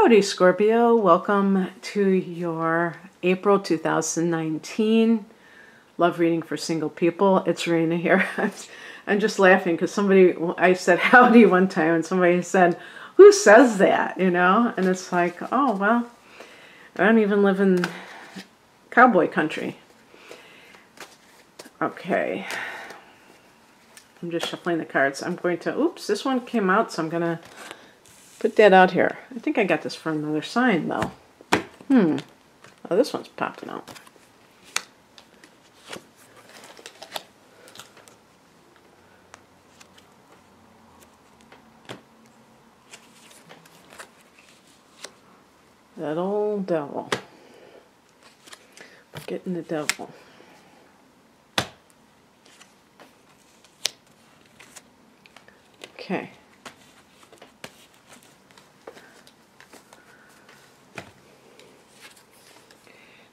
Howdy Scorpio, welcome to your April 2019 love reading for single people. It's Rena here. I'm just laughing because I said howdy one time and somebody said, who says that, you know? And it's like, oh, well, I don't even live in cowboy country. Okay. I'm just shuffling the cards. I'm going to, oops, this one came out, so I'm going to put that out here. I think I got this for another sign, though. Oh, this one's popping out. That old devil. Getting the devil. Okay.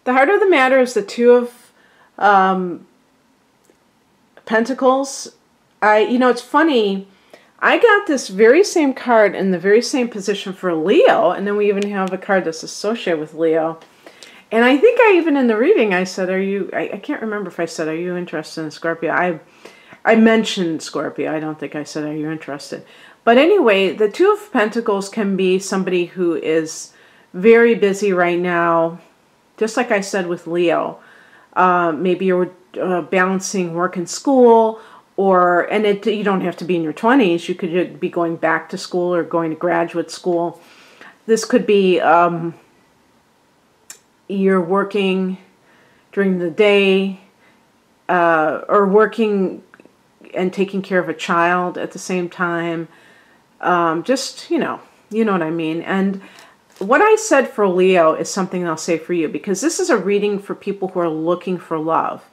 The heart of the matter is the Two of Pentacles. It's funny. I got this very same card in the very same position for Leo, and then we even have a card that's associated with Leo. And I think even in the reading I said, I can't remember if I said, are you interested in Scorpio? I mentioned Scorpio. I don't think I said, are you interested? But anyway, the Two of Pentacles can be somebody who is very busy right now. Just like I said with Leo, maybe you're balancing work and school, you don't have to be in your 20s. You could be going back to school or going to graduate school. This could be you're working during the day or working and taking care of a child at the same time. You know what I mean. And what I said for Leo is something I'll say for you, because this is a reading for people who are looking for love,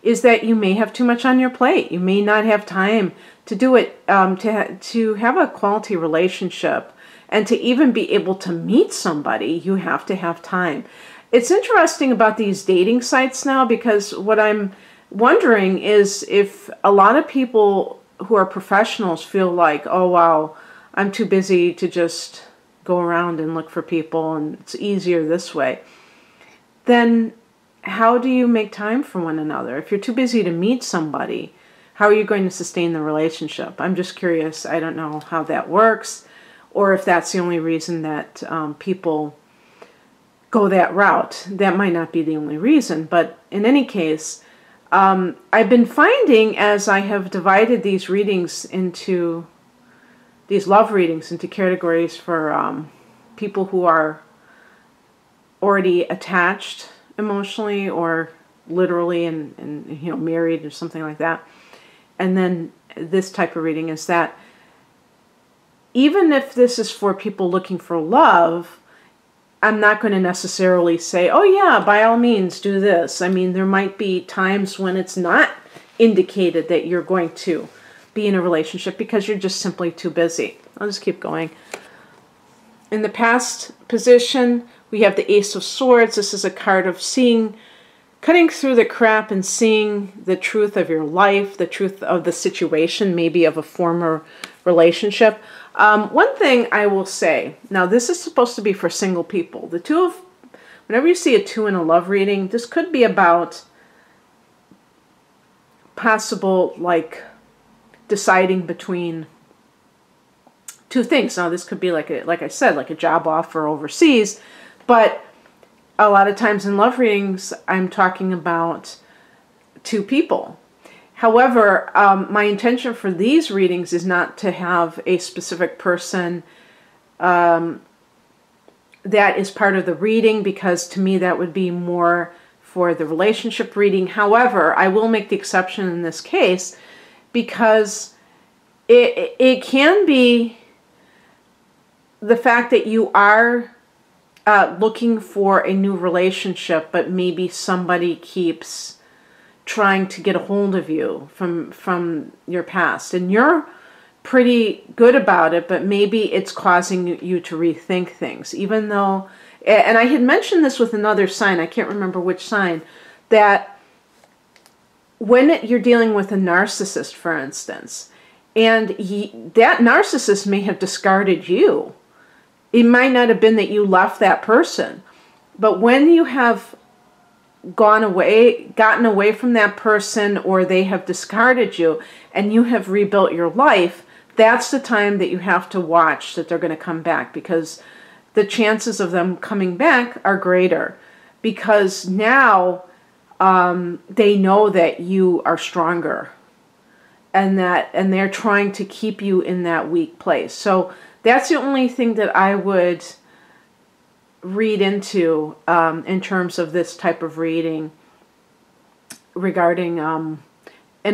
is that you may have too much on your plate. You may not have time to do it, to have a quality relationship, and to even be able to meet somebody, you have to have time. It's interesting about these dating sites now, because what I'm wondering is if a lot of people who are professionals feel like, oh, wow, I'm too busy to just go around and look for people, and it's easier this way. Then how do you make time for one another? If you're too busy to meet somebody, how are you going to sustain the relationship? I'm just curious. I don't know how that works, or if that's the only reason that people go that route. That might not be the only reason, but in any case, I've been finding, as I have divided these readings into these love readings into categories for people who are already attached emotionally or literally and married or something like that. And then this type of reading is that even if this is for people looking for love, I'm not going to necessarily say, oh yeah, by all means do this. I mean, there might be times when it's not indicated that you're going to be in a relationship because you're just simply too busy. I'll just keep going. In the past position, we have the Ace of Swords. This is a card of cutting through the crap and seeing the truth of your life, the truth of the situation, maybe of a former relationship. One thing I will say, now this is supposed to be for single people. Whenever you see a 2 in a love reading, this could be about possible, deciding between two things. Now, this could be like I said, like a job offer overseas, but a lot of times in love readings, I'm talking about two people. However, my intention for these readings is not to have a specific person that is part of the reading, because to me that would be more for the relationship reading. However, I will make the exception in this case, because it can be the fact that you are looking for a new relationship, but maybe somebody keeps trying to get a hold of you from your past, and you're pretty good about it, but maybe it's causing you to rethink things, even though, and I had mentioned this with another sign, I can't remember which sign, that when you're dealing with a narcissist, for instance, and that narcissist may have discarded you it might not have been that you left that person, but when you have gotten away from that person, or they have discarded you and you have rebuilt your life, that's the time that you have to watch that they're going to come back, because the chances of them coming back are greater, because now they know that you are stronger, and they're trying to keep you in that weak place. So that's the only thing that I would read into in terms of this type of reading regarding an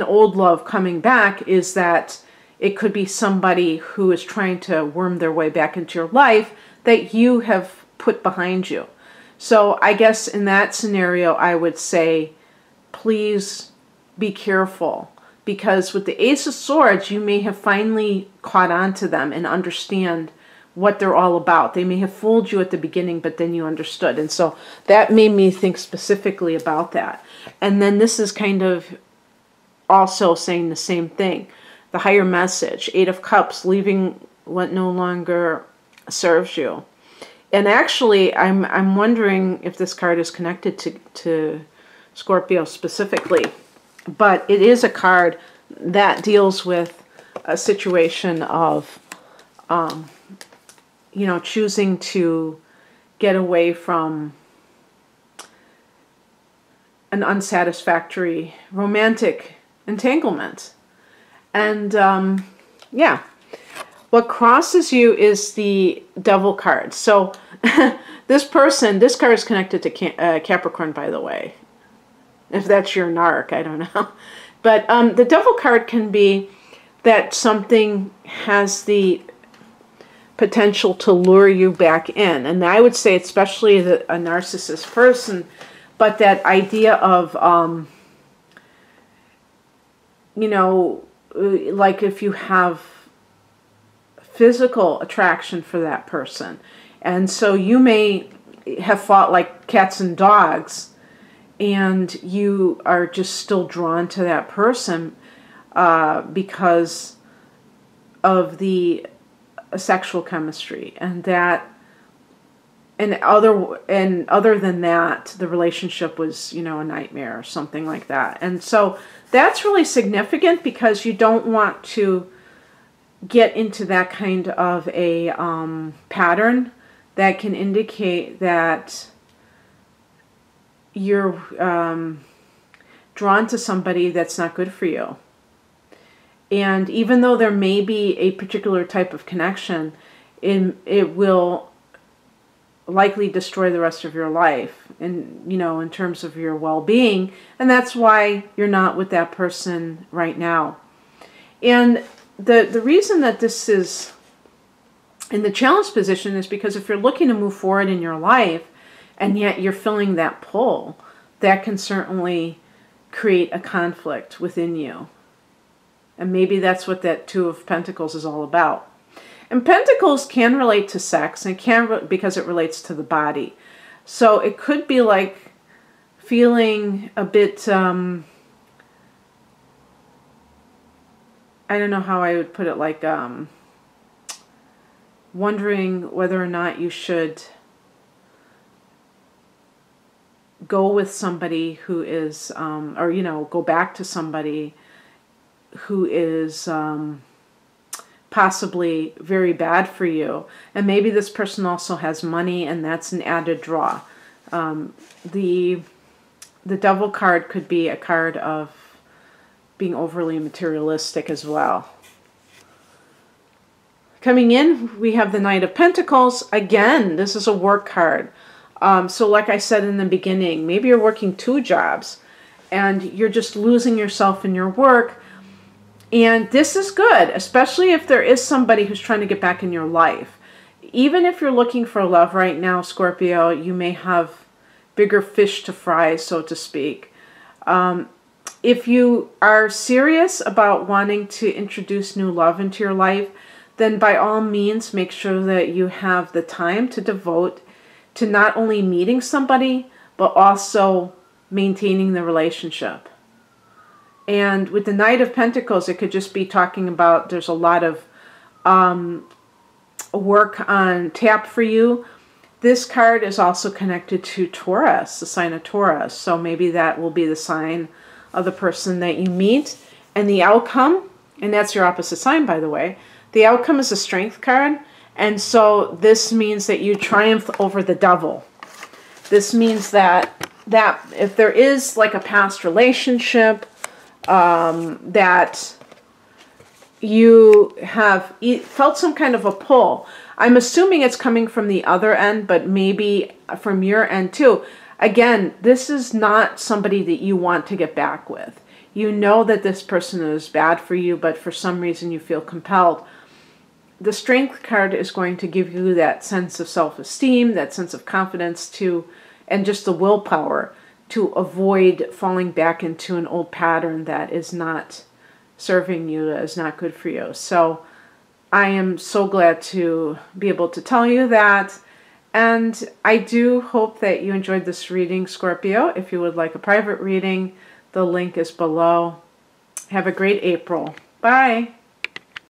old love coming back, is that it could be somebody who is trying to worm their way back into your life that you have put behind you. So I guess in that scenario, I would say, please be careful, because with the Ace of Swords, you may have finally caught on to them and understand what they're all about. They may have fooled you at the beginning, but then you understood. And so that made me think specifically about that. And then this is kind of also saying the same thing. The higher message, 8 of Cups, leaving what no longer serves you. And actually, I'm wondering if this card is connected to Scorpio specifically. But it is a card that deals with a situation of you know, choosing to get away from an unsatisfactory romantic entanglement. And yeah, what crosses you is the Devil card. So this card is connected to Capricorn, by the way. If that's your narc, I don't know. But the Devil card can be that something has the potential to lure you back in. And I would say especially a narcissist person, but that idea of, you know, like if you have physical attraction for that person. And so you may have fought like cats and dogs, and you are just still drawn to that person because of the sexual chemistry, and other than that, the relationship was, you know, a nightmare or something like that. And so that's really significant, because you don't want to get into that kind of a pattern that can indicate that you're drawn to somebody that's not good for you. And even though there may be a particular type of connection, it will likely destroy the rest of your life, and, you know, in terms of your well-being. And that's why you're not with that person right now. And the reason that this is in the challenge position is because if you're looking to move forward in your life, and yet you're feeling that pull, that can certainly create a conflict within you. And maybe that's what that Two of Pentacles is all about. And Pentacles can relate to sex, and because it relates to the body. So it could be like feeling a bit, I don't know how I would put it, like wondering whether or not you should go with somebody who is, or, you know, go back to somebody who is possibly very bad for you. And maybe this person also has money, and that's an added draw. The Devil card could be a card of being overly materialistic as well. Coming in, we have the Knight of Pentacles. Again, this is a work card. So like I said in the beginning, maybe you're working 2 jobs and you're just losing yourself in your work. And this is good, especially if there is somebody who's trying to get back in your life. Even if you're looking for love right now, Scorpio, you may have bigger fish to fry, so to speak. If you are serious about wanting to introduce new love into your life, then by all means, make sure that you have the time to devote to not only meeting somebody, but also maintaining the relationship. And with the Knight of Pentacles, it could just be talking about there's a lot of work on tap for you. This card is also connected to Taurus, the sign of Taurus. So maybe that will be the sign of the person that you meet. And the outcome, and that's your opposite sign, by the way, the outcome is a strength card. And so this means that you triumph over the devil. This means that if there is like a past relationship that you have felt some kind of a pull. I'm assuming it's coming from the other end, but maybe from your end too. Again, this is not somebody that you want to get back with. You know that this person is bad for you, but for some reason you feel compelled. The Strength card is going to give you that sense of self-esteem, that sense of confidence and just the willpower to avoid falling back into an old pattern that is not serving you, that is not good for you. So I am so glad to be able to tell you that. And I do hope that you enjoyed this reading, Scorpio. If you would like a private reading, the link is below. Have a great April. Bye.